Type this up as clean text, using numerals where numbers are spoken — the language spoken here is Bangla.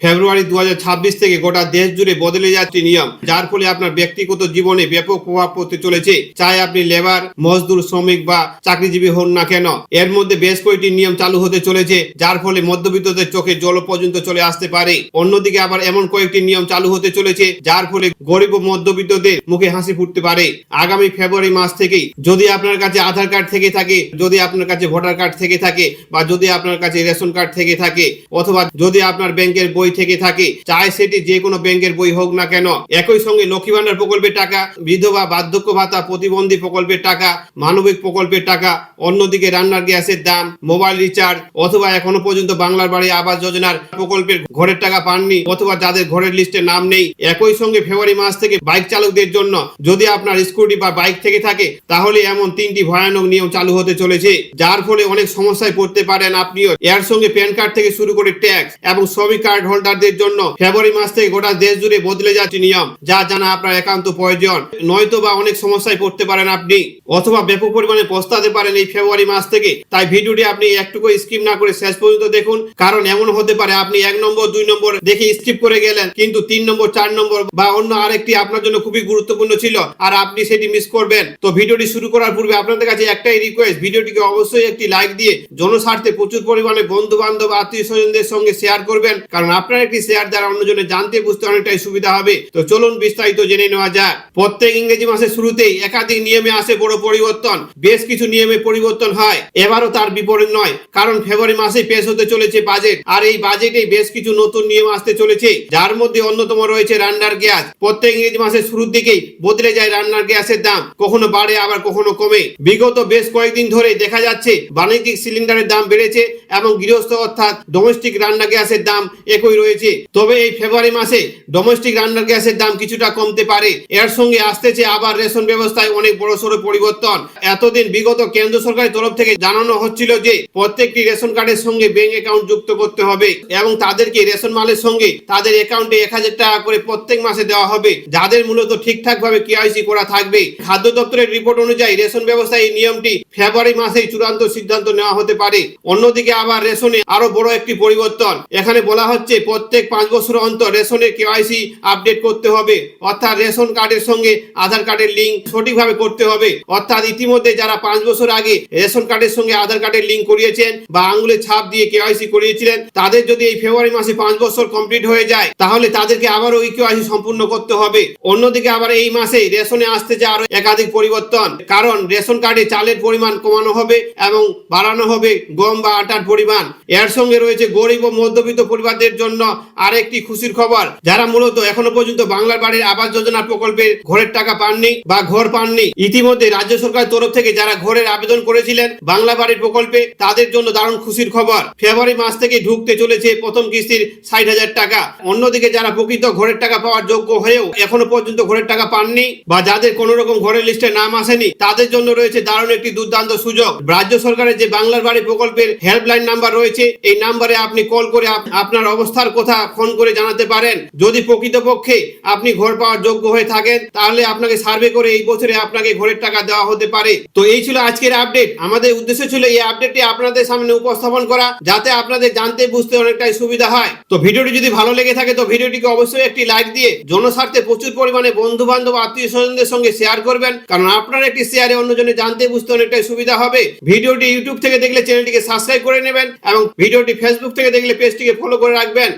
ফেব্রুয়ারি 2026 থেকে গোটা দেশ জুড়ে বদলে যাচ্ছে নিয়ম, যার ফলে আপনার ব্যক্তিগত জীবনে ব্যাপক প্রভাব পড়তে চলেছে। চাই আপনি লেবার, মজদুর, শ্রমিক বা চাকরিজীবী হন না কেন, এর মধ্যে বেশ কয়েকটি নিয়ম চালু হতে চলেছে, যার ফলে মধ্যবিত্তদের চোখে জল পর্যন্ত চলে আসতে পারে। অন্যদিকে আবার এমন কয়েকটি নিয়ম চালু হতে চলেছে, যার ফলে গরিব ও মধ্যবিত্তদের মুখে হাসি ফুটতে পারে। আগামী ফেব্রুয়ারি মাস থেকেই যদি আপনার কাছে আধার কার্ড থেকে থাকে, যদি আপনার কাছে ভোটার কার্ড থেকে থাকে, বা যদি আপনার কাছে রেশন কার্ড থেকে থাকে, অথবা যদি আপনার ব্যাংকের বই থেকে থাকে, চাই সেটি যে কোনো ব্যাংকের বই হোক না কেন, একই সঙ্গে লক্ষ্মী ভান্ডার প্রকল্পের টাকা, বিধবা বার্ধক্য ভাতা, প্রতিবন্ধী প্রকল্পের টাকা, মানবিক প্রকল্পের টাকা, অন্যদিকে রান্নার গ্যাসের দাম, মোবাইল রিচার্জ, অথবা এখনো পর্যন্ত বাংলার বাড়ি আবাস যোজনার প্রকল্পের ঘরের টাকা পাননি, অথবা যাদের ঘরের লিস্টে নাম নেই। একই সঙ্গে ফেব্রুয়ারি মাস থেকে বাইক চালকদের জন্য যদি আপনার স্কুটি বা বাইক থেকে থাকে, তাহলে এমন 3টি ভয়ানক নিয়ম চালু হতে চলেছে, যার ফলে অনেক সমস্যায় পড়তে পারেন আপনিও। এর সঙ্গে প্যান কার্ড থেকে শুরু করে ট্যাক্স এবং শ্রমিক কার্ড হোল্ডারদের জন্য ফেব্রুয়ারি মাস থেকে গোটা দেশ জুড়ে বদলে যাচ্ছে নিয়ম, যা জানা আপনার একান্ত প্রয়োজন। নয়তো বা অনেক সমস্যায় পড়তে পারেন আপনি, অথবা ব্যাপক পরিমাণে পস্তাতে পারেন এই ফেব্রুয়ারি মাস থেকে। তাই ভিডিওটি আপনি একটুকু স্কিপ না করে শেষ পর্যন্ত দেখুন, কারণ এমন হতে পারে আপনি 1 নম্বর 2 নম্বর দেখে স্কিপ করে গেলেন, কিন্তু 3 নম্বর 4 নম্বর বা অন্য আরেকটি আপনার জন্য খুবই গুরুত্বপূর্ণ ছিল আর আপনি সেটি মিস করবেন। তো ভিডিওটি শুরু করার পূর্বে আপনাদের কাছে একটাই রিকোয়েস্ট, ভিডিওটিকে অবশ্যই একটি লাইক দিয়ে জনস্বার্থে প্রচুর পরিমাণে বন্ধু বান্ধব, আত্মীয় স্বজনদের সঙ্গে শেয়ার করবেন, কারণ আপনার একটি শেয়ার দ্বারা অন্যজনে জানতে বুঝতে অনেকটাই সুবিধা হবে। তো চলুন বিস্তারিত জেনে নেওয়া যাক। প্রত্যেক ইংরেজি মাসের শুরুতেই একাধিক নিয়মে আসে বড় পরিবর্তন। বেশ কিছু নিয়মে পরিবর্তন হয়, এবারও তার বিপরীত নয়, কারণ ফেব্রুয়ারি মাসে পেশ হতে চলেছে বাজেট, আর এই বাজেটে বেশ কিছু নতুন নিয়ম আসতে চলেছে, যার মধ্যে অন্যতম রয়েছে রান্নার গ্যাস। প্রত্যেক ইংরেজি মাসের শুরুর দিকেই বদলে যায় রান্নার গ্যাসের দাম, কখনো বাড়ে আবার কখনো কমে। বিগত বেশ কয়েকদিন ধরে দেখা যাচ্ছে বাণিজ্যিক সিলিন্ডারের দাম বেড়েছে এবং গৃহস্থ অর্থাৎ ডোমেস্টিক রান্না গ্যাসের দাম একই রয়েছে। তবে এই ফেব্রুয়ারি মাসে ডোমেস্টিক রান্নার গ্যাসের দাম কিছুটা কমতে পারে। এর সঙ্গে আসতেছে আবার রেশন ব্যবস্থায় অনেক বড়সড় পরিবর্তন। এতদিন বিগত কেন্দ্র সরকারের তরফ থেকে জানানো হচ্ছিল যে প্রত্যেকটি রেশন কার্ডের সঙ্গে ব্যাংক অ্যাকাউন্ট যুক্ত করতে হবে এবং তাদেরকে রেশন মালের সঙ্গে তাদের অ্যাকাউন্টে 1000 টাকা করে প্রত্যেক মাসে দেওয়া হবে, যাদের মূলত ঠিকঠাক ভাবে কেওয়াইসি করা থাকবে। খাদ্য দপ্তরের রিপোর্ট অনুযায়ী রেশন ব্যবস্থায় এই নিয়মটি ফেব্রুয়ারি মাসেই চূড়ান্ত সিদ্ধান্ত নেওয়া হতে পারে। অন্যদিকে আবার রেশনে আরো বড় একটি পরিবর্তন। এখানে বলা হচ্ছে প্রত্যেক 5 বছর অন্তর রেশনের কেওয়াইসি আপডেট করতে হবে, অর্থাৎ রেশন কার্ডের সঙ্গে আধার কার্ডের লিঙ্ক সঠিকভাবে করতে হবে। অর্থাৎ ইতিমধ্যে যারা 5 বছর আগে রেশন কার্ডের সঙ্গে আধার কার্ডের লিঙ্ক করিয়েছেন বা আঙুলের ছাপ দিয়ে কেওয়াইসি করিয়েছিলেন, তাদের যদি এই ফেব্রুয়ারি মাসে 5 বছর কমপ্লিট হয়ে যায়, তাহলে তাদেরকে আবার ওই কেওয়াইসি সম্পূর্ণ করতে হবে। অন্যদিকে আবার এই মাসে রেশনে আসতে যে আরো একাধিক পরিবর্তন, কারণ রেশন কার্ডে চালের পরিমাণ কমানো হবে এবং বাড়ানো হবে গম বা আটার পরিমাণ। এর সঙ্গে রয়েছে গরিব ও মধ্যবিত্ত পরিবারদের জন্য আরেকটি খুশির খবর, যারা মূলত এখনো পর্যন্ত বাংলার বাড়ির আবাস যোজনা প্রকল্পের ঘরের টাকা পাননি বা ঘর পাননি। ইতিমধ্যে রাজ্য সরকারের তরফ থেকে যারা ঘরের আবেদন করেছিলেন বাংলা বাড়ির প্রকল্পে, তাদের জন্য দারুণ খুশির খবর। ফেব্রুয়ারি মাস থেকে ঢুকতে চলেছে প্রথম কিস্তির 60,000 টাকা। অন্যদিকে যারা প্রকৃত ঘরের টাকা পাওয়ার যোগ্য হয়েও এখনো পর্যন্ত ঘরের টাকা পাননি বা যাদের কোন রকম ঘরের লিস্টে নাম আসেনি, তাদের জন্য রয়েছে দারুণ একটি দুর্দান্ত সুযোগ। রাজ্য সরকারের যে বাংলার বাড়ি প্রকল্পের হেল্পলাইন নাম্বার রয়েছে, এই নাম্বারে আপনি কল করে আপনার অবস্থার কথা ফোন করে জানাতে পারেন। যদি প্রকৃতপক্ষে আপনি ঘর পাওয়ার যোগ্য হয়ে থাকেন, তাহলে আপনাকে সার্ভে করে এই বছরে আপনাকে ঘরের টাকা দেওয়া হতে পারে। তো এই ছিল আজকের আপডেট। আমাদের উদ্দেশ্য ছিল এই আপডেটটি আপনাদের সামনে উপস্থাপন করা, যাতে আপনাদের জানতে বুঝতে অনেকটাই সুবিধা হয়। তো ভিডিওটি যদি ভালো লেগে থাকে, তো ভিডিওটিকে অবশ্যই একটি লাইক দিয়ে জনস্বার্থে প্রচুর পরিমাণে বন্ধু বান্ধব, আত্মীয় স্বজনদের সঙ্গে শেয়ার করবেন, কারণ আপনার একটি শেয়ারে অন্যজনে জানতে বুঝতে অনেকটাই সুবিধা হবে। ভিডিওটি ইউটিউব থেকে দেখলে চ্যানেলটিকে সাবস্ক্রাইব করে নেবেন এবং ভিডিওটি ফেসবুক থেকে দেখলে পেজটিকে ফলো করে রাখবেন,